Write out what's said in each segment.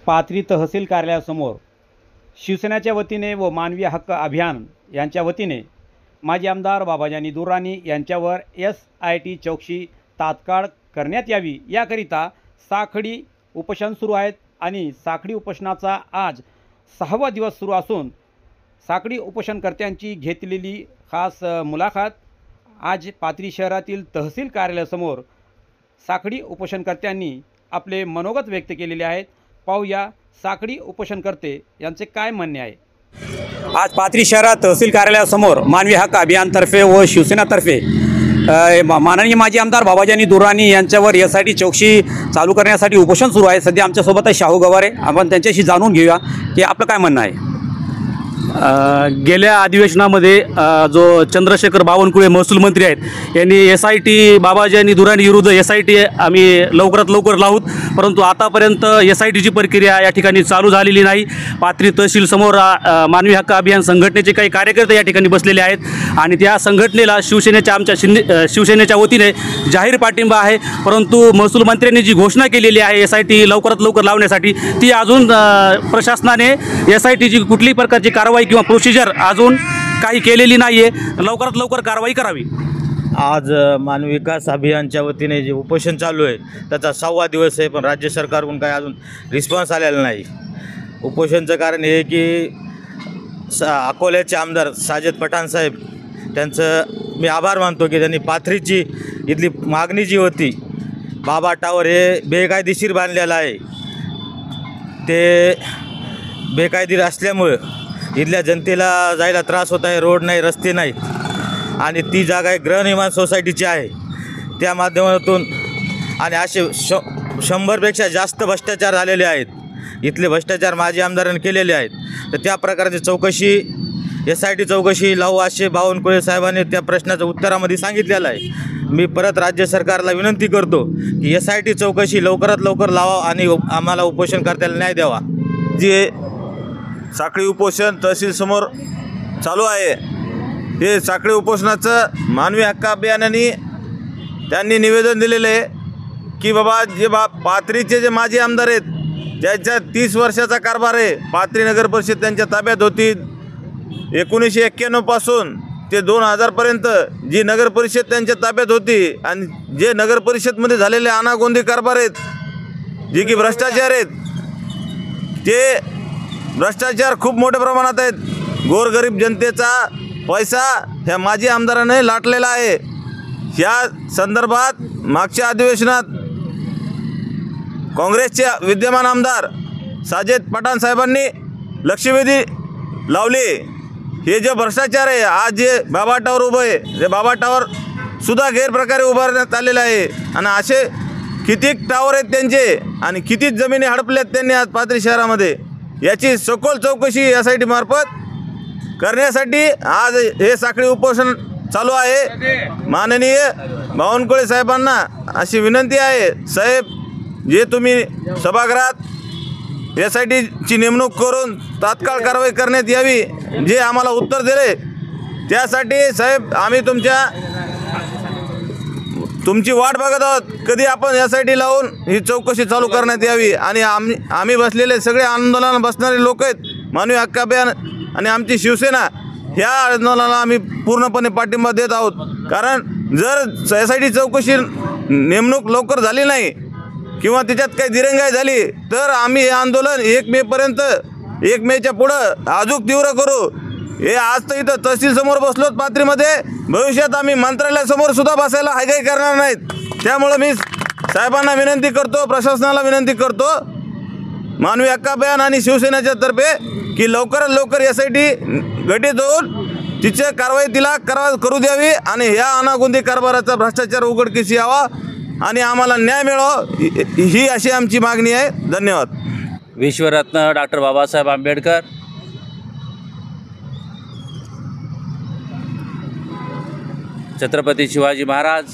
पाथरी तहसील कार्यालयासमोर शिवसेनेच्या वतीने व मानवी हक्क अभियान यांच्या वतीने माजी आमदार बाबाजानी दुर्राणी यांच्यावर SIT चौकशी तात्काळ करण्यात यावी याकरिता साखळी उपोषण सुरू आहेत आणि साखळी उपोषणाचा आज 6वा दिवस सुरू असून साखळी उपोषणकर्त्यांची घेतलेली खास मुलाखत आज पाथरी शहरातील तहसील कार्यालयासमोर साखळी उपोषणकर्त्यांनी आपले मनोगत व्यक्त केलेले आहेत। पाहूया साखळी उपोषणकर्ते यांचे काय म्हणणे आहे। आज पाथरी शहरात तहसील कार्यालयासमोर मानवी हक्क अभियानतर्फे व शिवसेनातर्फे माननीय माजी आमदार बाबाजानी दुर्राणी यांच्यावर SIT चौकशी चालू करण्यासाठी उपोषण सुरू आहे। सध्या आमच्यासोबत आहे शाहू गवारे, आपण त्यांच्याशी जाणून घेऊया की आपलं काय म्हणणं आहे। गेल्या अधिवेशनामध्ये जो चंद्रशेखर बावनकुळे महसूल मंत्री आहेत यांनी SIT बाबाजानी दुर्राणी विरुद्ध SIT आम्ही लवकरात लवकर लावूत, परंतु आतापर्यंत SITची प्रक्रिया या ठिकाणी चालू झालेली नाही। पाथरी तहसील समोर मानवी हक्क अभियान संघटनेचे काही कार्यकर्ते या ठिकाणी बसलेले आहेत आणि त्या संघटनेला शिवसेनेच्या वतीने जाहीर पाठिंबा आहे, परंतु महसूल मंत्र्यांनी जी घोषणा केलेली आहे SIT लवकरात लवकर लावण्यासाठी ती अजून प्रशासनाने SITची कुठलीही प्रकारची कारवाई किंवा प्रोसिजर अजून काही केलेली नाही आहे। लवकरात लवकर कारवाई करावी। आज मानवी विकास अभियानच्या वतीने जे उपोषण चालू आहे त्याचा 6वा दिवस आहे, पण राज्य सरकारकडून काही अजून रिस्पॉन्स आलेला नाही। उपोषणचं कारण हे की अकोल्याचे आमदार साजिद पठाण साहेब त्यांचं मी आभार मानतो की त्यांनी पाथरीची इथली मागणी जी होती बाबा टावर हे बेकायदेशीर बांधलेलं आहे, ते बेकायदेशीर असल्यामुळं इथल्या जनतेला जायला त्रास होत आहे। रोड नाही, रस्ते नाहीत आणि ती जागा आहे गृहनिर्माण सोसायटीची आहे, त्या माध्यमातून आणि असे 100पेक्षा जास्त भ्रष्टाचार झालेले आहेत। इथले भ्रष्टाचार माजी आमदारांनी केलेले आहेत, तर त्या प्रकारची चौकशी SIT चौकशी लावू असे बावनकुळे साहेबांनी त्या प्रश्नाच्या उत्तरामध्ये सांगितलेलं आहे। मी परत राज्य सरकारला विनंती करतो की SIT चौकशी लवकरात लवकर लावा आणि आम्हाला उपोषणकर्त्याला न्याय द्यावा। जे साखळी उपोषण तहसील समोर चालू आहे, हे साखळी उपोषणाचं मानवी हक्क अभियानाने त्यांनी निवेदन दिलेलं आहे की बाबा जे पाथरीचे जे माजी आमदार आहेत ज्यांच्या 30 वर्षाचा कारभार आहे, पाथरी नगर परिषद त्यांच्या ताब्यात होती 1991 पासून ते 2000पर्यंत जी नगर परिषद त्यांच्या ताब्यात होती आणि जे नगर परिषदमध्ये झालेले अनागोंदी कारभार आहेत जे की भ्रष्टाचार आहेत, ते भ्रष्टाचार खूप मोठ्या प्रमाणात आहेत। गोरगरीब जनतेचा पैसा ह्या माजी आमदाराने लाटलेला आहे। ह्या संदर्भात मागच्या अधिवेशनात काँग्रेसचे विद्यमान आमदार साजिद पठाण साहेबांनी लक्षवेधी लावले। हे जे भ्रष्टाचार आहे, आज जे बाबा टावर उभं आहे, जे बाबा टावर सुद्धा गैरप्रकारे उभारण्यात आलेलं आहे आणि असे कितीक टावर आहेत त्यांचे आणि किती जमिनी हडपल्यात त्यांनी आज पाथरी शहरामध्ये, याची सखोल चौकशी SIT मार्फत करण्यासाठी आज हे साखळी उपोषण चालू आहे। माननीय बावनकुळे साहेबांना अशी विनंती आहे, साहेब जे तुम्ही सभागृहात SITची नेमणूक करून तात्काळ कारवाई करण्यात यावी जे आम्हाला उत्तर दिले, त्यासाठी साहेब आम्ही तुमची वाट बघत आहोत, कधी आपण SIT लावून ही चौकशी चालू करण्यात यावी। आणि आम्ही बसलेले सगळे आंदोलनाला बसणारे लोक आहेत मानवी हक्क अभियान आणि आमची शिवसेना, ह्या आंदोलनाला आम्ही पूर्णपणे पाठिंबा देत आहोत। कारण जर SIT चौकशी नेमणूक लवकर झाली नाही किंवा त्याच्यात काही दिरंगाई झाली तर आम्ही हे आंदोलन 1 मेपर्यंत 1 मेच्या पुढं अजून तीव्र करू। हे आज तर इथं तहसील समोर बसलोत पाथरीमध्ये, भविष्यात आम्ही मंत्रालयासमोर सुद्धा बसायला हायगाई करणार नाहीत। त्यामुळे मी साहेबांना विनंती करतो, प्रशासनाला विनंती करतो मानवी हक्क अभियान आणि शिवसेनेच्या तर्फे की लवकरात लवकर SIT गठीत होऊन तिचे कारवाई तिला करू द्यावी आणि ह्या अनागोंदी कारभाराचा भ्रष्टाचार उघडकीस यावा आणि आम्हाला न्याय मिळावा, ही अशी आमची मागणी आहे। धन्यवाद। विश्वरत्न डॉक्टर बाबासाहेब आंबेडकर, छत्रपती शिवाजी महाराज,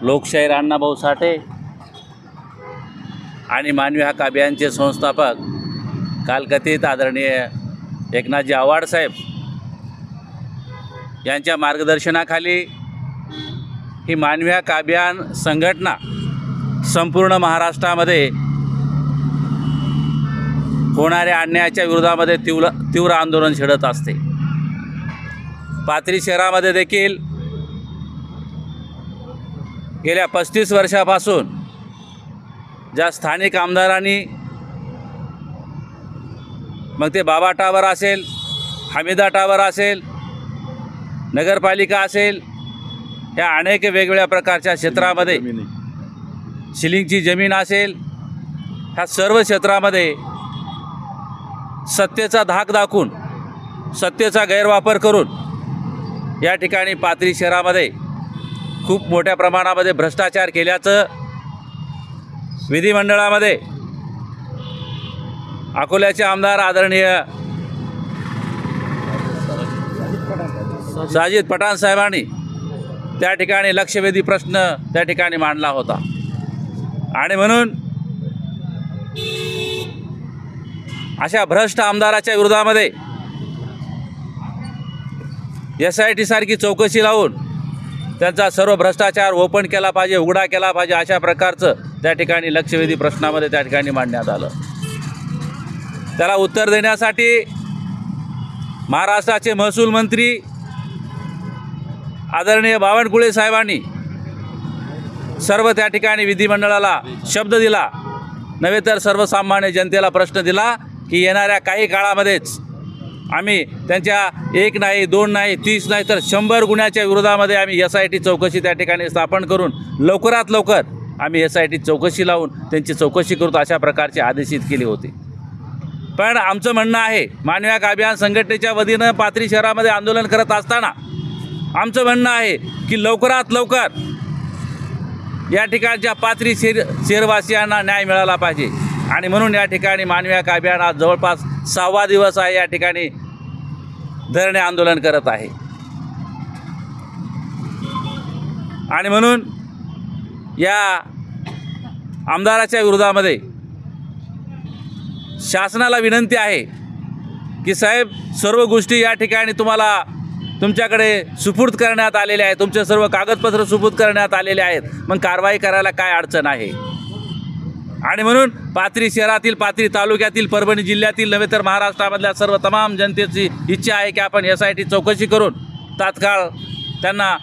लोकशाहीर अण्णाभाऊ साठे आणि मानवी हक्क अभियानचे संस्थापक कालकथित आदरणीय एकनाथजी आव्हाड साहेब यांच्या मार्गदर्शनाखाली ही मानवी हक्क अभियान संघटना संपूर्ण महाराष्ट्रामध्ये होणाऱ्या अन्यायाच्या विरोधामध्ये तीव्र आंदोलन छेडत असते. पाथरी शहरामध्ये देखील गेल्या 35 वर्षापासून ज्या स्थानिक आमदारांनी, मग ते बाबा टावर असेल, हमीदा टावर असेल, नगरपालिका असेल, या अनेक वेगवेगळ्या प्रकारच्या क्षेत्रामध्ये, शिलिंगची जमीन असेल, ह्या सर्व क्षेत्रामध्ये सत्तेचा धाक दाखवून, सत्तेचा गैरवापर करून या ठिकाणी पाथरी शहरामध्ये खूप मोठ्या प्रमाणामध्ये भ्रष्टाचार केल्याचं विधिमंडळामध्ये अकोल्याचे आमदार आदरणीय साजिद पठाण साहेबांनी त्या ठिकाणी लक्षवेधी प्रश्न त्या ठिकाणी मांडला होता. आणि म्हणून अशा भ्रष्ट आमदाराच्या विरोधामध्ये SIT सारखी चौकशी लावून त्यांचा सर्व भ्रष्टाचार ओपन केला पाहिजे, उघडा केला पाहिजे, अशा प्रकारचं त्या ठिकाणी लक्षवेधी प्रश्नामध्ये त्या ठिकाणी मांडण्यात आलं. त्याला उत्तर देण्यासाठी महाराष्ट्राचे महसूल मंत्री आदरणीय बावनकुळे साहेबांनी सर्व त्या ठिकाणी विधिमंडळाला शब्द दिला, नव्हे तर सर्वसामान्य जनतेला प्रश्न दिला की येणाऱ्या काही काळामध्येच आम्ही त्यांच्या 1 नाही 2 नाही 30 नाही तर 100 गुन्ह्याच्या विरोधामध्ये आम्ही SIT चौकशी त्या ठिकाणी स्थापन करून लवकरात लवकर आम्ही SIT चौकशी लावून त्यांची चौकशी करू, अशा प्रकारचे आदेशित केले होते. पण आमचं म्हणणं आहे, मानवी हक्क अभियान संघटनेच्या वतीनं पाथरी शहरामध्ये आंदोलन करत असताना आमचं म्हणणं आहे की लवकरात लवकर या ठिकाणच्या पाथरी शहरवासियांना न्याय मिळाला पाहिजे. आणि म्हणून या ठिकाणी मानवी हक्क अभियान आज जवळपास 6वा दिवस आहे, या ठिकाणी धरणे आंदोलन करत आहे. आणि म्हणून या आमदाराच्या विरोधामध्ये शासनाला विनंती आहे की साहेब, सर्व गोष्टी या ठिकाणी तुम्हाला तुमच्याकडे सुपूर्द करण्यात आलेले आहे, तुमचे सर्व कागदपत्र सुपूर्द करण्यात आलेले आहेत, मग कारवाई करायला काय अडचण आहे. आणि म्हणून पाथरी शहरातील, पाथरी तालुक्यातील, परभणी जिल्ह्यातील नव्हे तर महाराष्ट्रामधल्या सर्व तमाम जनतेची इच्छा आहे की आपण SIT चौकशी करून तात्काळ त्यांना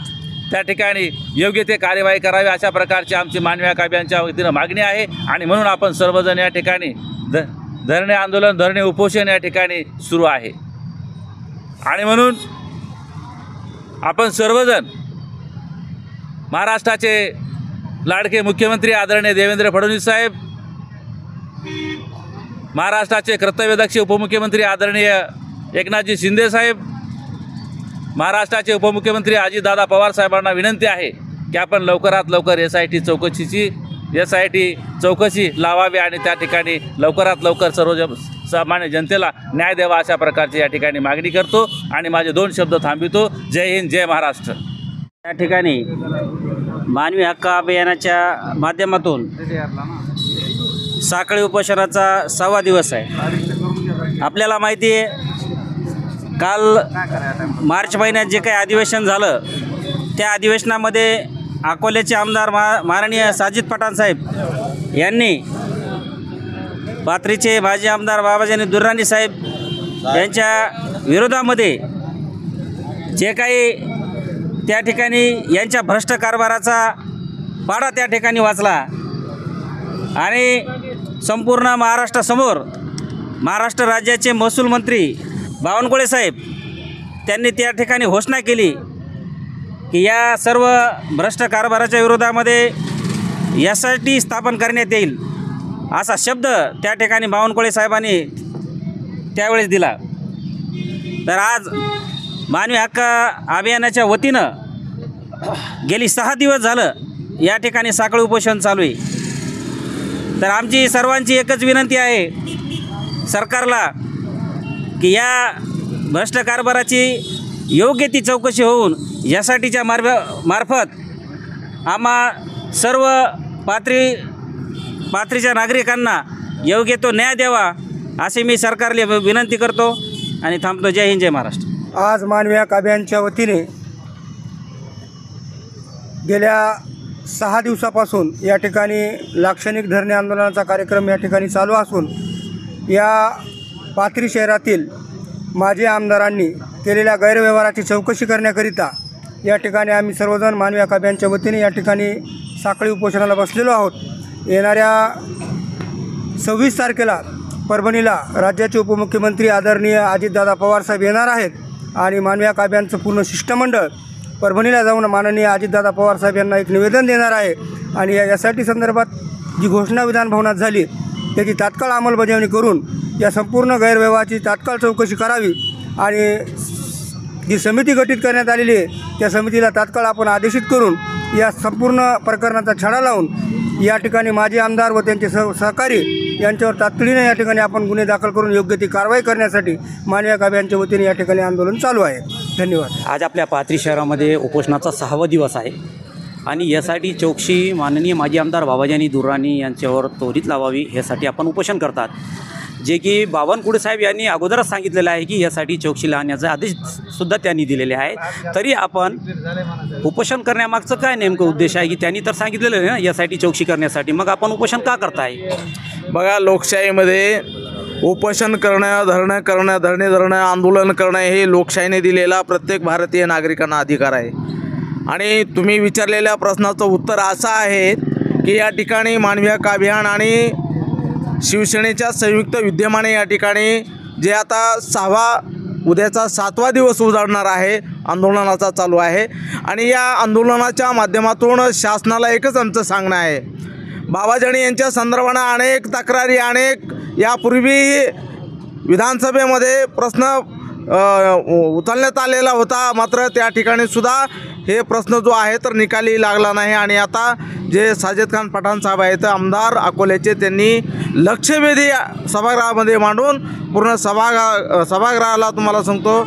त्या ठिकाणी योग्य ते कार्यवाही करावी, अशा प्रकारची आमची मानवी हक्क अभियानच्या वतीनं मागणी आहे. आणि म्हणून आपण सर्वजण या ठिकाणी धरणे आंदोलन, धरणे उपोषण या ठिकाणी सुरू आहे. आणि म्हणून आपण सर्वजण महाराष्ट्राचे लाडके मुख्यमंत्री आदरणीय देवेंद्र फडणवीस साहेब, महाराष्ट्राचे कर्तव्यदक्ष उपमुख्यमंत्री आदरणीय एकनाथजी शिंदे साहेब, महाराष्ट्राचे उपमुख्यमंत्री अजितदादा पवार साहेबांना विनंती आहे की आपण लवकरात लवकर SIT चौकशी लावावी आणि त्या ठिकाणी लवकरात लवकर सामान्य जनतेला न्याय द्यावा, अशा प्रकारची या ठिकाणी मागणी करतो. आणि माझे 2 शब्द थांबितो. जय हिंद, जय महाराष्ट्र. या ठिकाणी मानवी हक्क अभियानाच्या माध्यमातून साखळी उपोषणाचा 6वा दिवस आहे. आपल्याला माहिती आहे, काल मार्च महिन्यात जे काही अधिवेशन झालं त्या अधिवेशनामध्ये अकोल्याचे आमदार माननीय साजिद पठाण साहेब यांनी पाथरीचे माजी आमदार बाबाजानी दुर्राणी साहेब यांच्या विरोधामध्ये जे काही त्या ठिकाणी यांच्या भ्रष्ट कारभाराचा पाडा त्या ठिकाणी वाचला आणि संपूर्ण महाराष्ट्रासमोर महाराष्ट्र राज्याचे महसूल मंत्री बावनकुळे साहेब त्यांनी त्या ठिकाणी घोषणा केली की या सर्व भ्रष्ट कारभाराच्या विरोधामध्ये SIT स्थापन करण्यात येईल, असा शब्द त्या ठिकाणी बावनकुळे साहेबांनी त्यावेळेस दिला. तर आज मानवी हक्क अभियानाच्या वतीनं गेली 6 दिवस झालं या ठिकाणी साखळी उपोषण चालू आहे. तर आमची सर्वांची एकच विनंती आहे सरकारला की या भ्रष्ट कारभाराची योग्य ती चौकशी होऊन SITच्या मार्फत आम्हा सर्व पाथरीच्या नागरिकांना योग्य तो न्याय द्यावा, असे मी सरकारला विनंती करतो आणि थांबतो. जय हिंद, जय महाराष्ट्र. आज मानवी हक्क अभियानच्या वतीने गेल्या 6 दिवसापासून या ठिकाणी लाक्षणिक धरणे आंदोलनाचा कार्यक्रम या ठिकाणी चालू असून या पाथरी शहरातील माजी आमदारांनी केलेल्या गैरव्यवहाराची चौकशी करण्याकरिता या ठिकाणी आम्ही सर्वजण मानवी हक्क अभियानच्या वतीने या ठिकाणी साखळी उपोषणाला बसलेलो आहोत. येणाऱ्या 26 तारखेला परभणीला राज्याचे उपमुख्यमंत्री आदरणीय अजितदादा पवारसाहेब येणार आहेत आणि मानवी हक्क अभियानचं पूर्ण शिष्टमंडळ परभणीला जाऊन माननीय अजितदादा पवारसाहेब यांना एक निवेदन देणार आहे आणि या SIT संदर्भात जी घोषणा विधानभवनात झाली त्याची तात्काळ अंमलबजावणी करून या संपूर्ण गैरव्यवहाराची तात्काळ चौकशी करावी आणि जी समिती गठीत करण्यात आलेली आहे त्या समितीला तात्काळ आपण आदेशित करून या संपूर्ण प्रकरणाचा छडा लावून या ठिकाणी माजी आमदार व त्यांचे सहकारी यांच्यावर तातडीने या ठिकाणी आपण गुन्हे दाखल करून योग्य ती कारवाई करण्यासाठी मानवी हक्क अभियानच्या वतीने या ठिकाणी आंदोलन चालू आहे. धन्यवाद. आज आपल्या पाथरी शहरामध्ये उपोषणाचा 6वा दिवस आहे आणि यासाठी चौकशी माननीय माजी आमदार बाबाजानी दुर्राणी यांच्यावर त्वरित लावावी यासाठी आपण उपोषण करतात. जे की बावनकुळे साहेब यांनी अगोदरच सांगितलेलं आहे की यासाठी चौकशी लावण्याचा आदेशसुद्धा त्यांनी दिलेले आहे. तरी आपण उपोषण करण्यामागचं काय नेमकं उद्देश आहे की त्यांनी तर सांगितलेलं आहे ना यासाठी चौकशी करण्यासाठी, मग आपण उपोषण का करताय? बघा, लोकशाहीमध्ये उपोषण करणं, धरणे धरणं, आंदोलन करणं हे लोकशाहीने दिलेला प्रत्येक भारतीय नागरिकांना अधिकार आहे. आणि तुम्ही विचारलेल्या प्रश्नाचं उत्तर असं आहे की या ठिकाणी मानवी हक्क अभियान आणि शिवसेनेच्या संयुक्त विद्यमाने या ठिकाणी जे आता उद्याचा 7वा दिवस उजाडणार आहे आंदोलनाचा चालू आहे आणि या आंदोलनाच्या माध्यमातून शासनाला एकच आमचं सांगणं आहे. बाबाजानी यांच्या संदर्भानं अनेक तक्रारी, अनेक यापूर्वी विधानसभेमध्ये प्रश्न उचलण्यात आलेला होता, मात्र त्या ठिकाणी सुद्धा हे प्रश्न जो आहे तर निकाली लागला नाही. आणि आता जे साजिद खान पठाण साहेब आहेत आमदार अकोल्याचे, त्यांनी लक्षवेधी सभागृहामध्ये मांडून पूर्ण सभागृहाला तुम्हाला सांगतो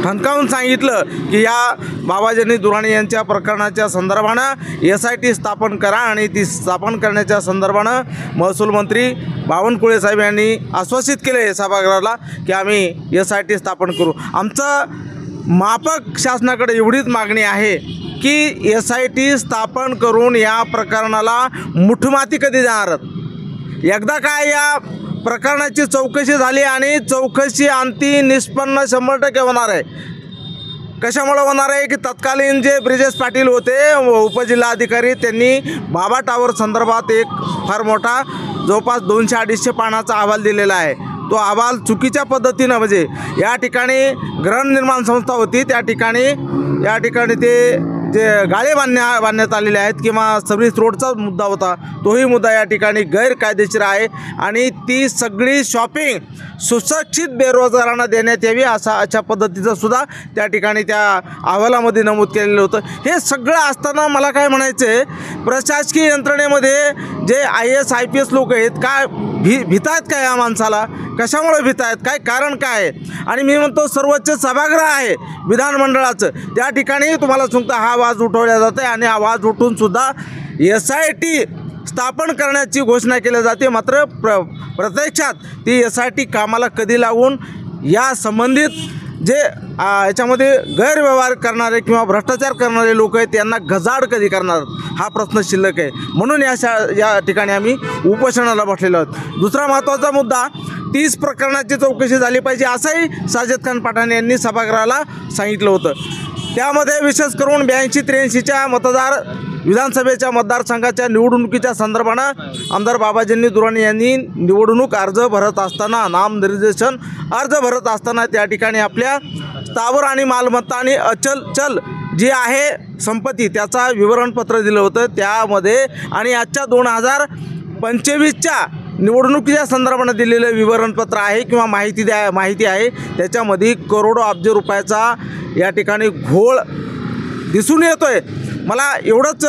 ठणकावून सांगितलं की या बाबाजानी दुर्राणी यांच्या प्रकरणाच्या संदर्भानं SIT स्थापन करा आणि ती स्थापन करण्याच्या संदर्भानं महसूल मंत्री बावनकुळे साहेब यांनी आश्वासित केले सभागृहाला की आम्ही SIT स्थापन करू. आमचं माफक शासनाकडे एवढीच मागणी आहे की SIT स्थापन करून या प्रकरणाला मुठमाती कधी जाणार. एकदा काय या प्रकरणाची चौकशी झाली आणि चौकशी अंती निष्पन्न 100% होणार आहे. कशामुळे होणार आहे की तत्कालीन जे ब्रिजेश पाटील होते उपजिल्हाधिकारी, त्यांनी बाबा टावर संदर्भात एक फार मोठा जवळपास 200-250 पानाचा अहवाल दिलेला आहे. तो अहवाल चुकीच्या पद्धतीनं, म्हणजे या ठिकाणी गृहनिर्माण संस्था होती, त्या ठिकाणी ते जे गाळे बांधण्यात आलेले आहेत किंवा सर्व्हिस रोडचा मुद्दा होता, तोही मुद्दा या ठिकाणी गैरकायदेशीर आहे आणि ती सगळी शॉपिंग सुशिक्षित बेरोजगारांना देण्यात यावी अशा पद्धतीचं सुद्धा त्या ठिकाणी त्या अहवालामध्ये नमूद केलेलं होतं. हे सगळं असताना मला काय म्हणायचं आहे, प्रशासकीय यंत्रणेमध्ये जे IAS IPS लोक आहेत, काय भीत आहेत काय या माणसाला? कशामुळे भीत आहेत? काय कारण काय आहे? आणि मी म्हणतो सर्वोच्च सभागृह आहे विधानमंडळाचं, त्या ठिकाणी तुम्हाला सांगतो हा आवाज उठवला जातो आणि आवाज उठून सुद्धा SIT स्थापन करण्याची घोषणा केली जाते. मात्र प्रत्यक्षात ती SIT कामाला कधी लावून या संबंधित जे याच्यामध्ये गैरव्यवहार करणारे किंवा भ्रष्टाचार करणारे लोक आहेत त्यांना गजाड कधी करणार हा प्रश्न शिल्लक आहे. म्हणून या ठिकाणी आम्ही उपोषणाला बसलेलो आहोत. दुसरा महत्त्वाचा मुद्दा, 30 प्रकरणाची चौकशी झाली पाहिजे असंही साजिद खान पठाण यांनी सभागृहाला सांगितलं होतं. त्यामध्ये विशेष करून 82-83च्या विधानसभेच्या मतदारसंघाच्या निवडणुकीच्या संदर्भानं आमदार बाबाजानी दुर्राणी यांनी निवडणूक अर्ज भरत असताना, नामनिर्देशन अर्ज भरत असताना त्या ठिकाणी आपल्या स्थावर आणि मालमत्ता आणि चल जी आहे संपत्ती त्याचा विवरणपत्र दिलं होतं. त्यामध्ये आणि आजच्या 2025च्या निवडणुकीच्या संदर्भानं दिलेलं विवरणपत्र आहे किंवा माहिती आहे, त्याच्यामध्ये करोडो अब्ज रुपयाचा या ठिकाणी घोळ दिसून येतोय. मला एवढंच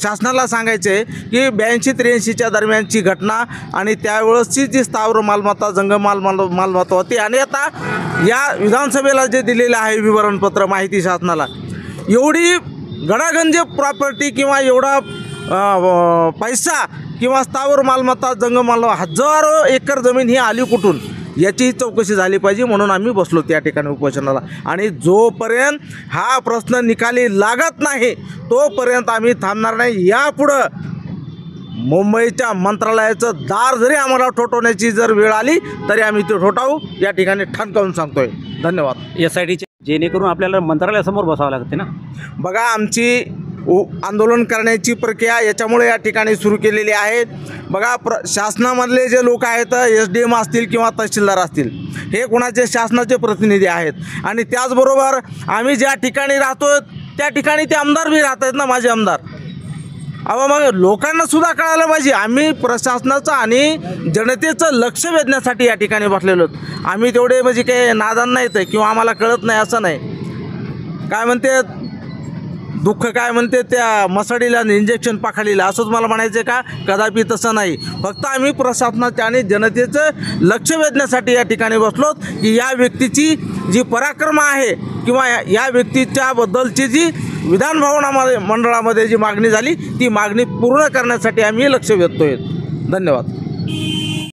शासनाला सांगायचं आहे की 82-83च्या दरम्यानची घटना आणि त्यावेळेसची जी स्थावर मालमत्ता, जंगम मालमत्ता होती आणि आता या विधानसभेला जे दिलेलं आहे विवरणपत्र माहिती शासनाला, एवढी गडागंज प्रॉपर्टी किंवा एवढा पैसा किंवा स्थावर मालमत्ता, जंगम मालमत्ता, हजारो एकर जमीन ही आली कुठून याची चौकशी झाली पाहिजे. म्हणून आम्ही बसलो त्या ठिकाणी उपोषणाला. आणि जोपर्यंत हा प्रश्न निकाली लागत नाही तोपर्यंत आम्ही थांबणार नाही. यापुढं मुंबईच्या मंत्रालयाचं दार जरी आम्हाला ठोठवण्याची जर वेळ आली तरी आम्ही ते ठोठावू, या ठिकाणी ठणकावून सांगतोय. धन्यवाद. SITचे जेणेकरून आपल्याला मंत्रालयासमोर बसावं लागते ना. बघा, आमची आंदोलन करण्याची प्रक्रिया याच्यामुळे या ठिकाणी सुरू केलेली आहे. बघा, शासनामधले जे लोक आहेत, SDM असतील किंवा तहसीलदार असतील, हे कोणाचे शासनाचे प्रतिनिधी आहेत. आणि त्याचबरोबर आम्ही ज्या ठिकाणी राहतो त्या ठिकाणी ते आमदार बी राहत आहेत ना, माझे आमदार. मग लोकांना सुद्धा कळायला पाहिजे, आम्ही प्रशासनाचं आणि जनतेचं लक्ष वेधण्यासाठी या ठिकाणी बसलेलो आहोत. आम्ही तेवढे म्हणजे काही नादान नाहीत किंवा आम्हाला कळत नाही असं नाही. काय म्हणते, दुःख काय म्हणते त्या मसाडीला इंजेक्शन पाखाडीला, असंच मला म्हणायचं का? कदापि तसं नाही. फक्त आम्ही प्रशासनाच्या आणि जनतेचं लक्ष वेधण्यासाठी या ठिकाणी बसलो की या व्यक्तीची जी पराक्रम आहे किंवा या व्यक्तीच्या बद्दलची जी विधान भवनामध्ये मंडळामध्ये जी मागणी झाली ती मागणी पूर्ण करण्यासाठी आम्ही लक्ष वेधतोय. धन्यवाद.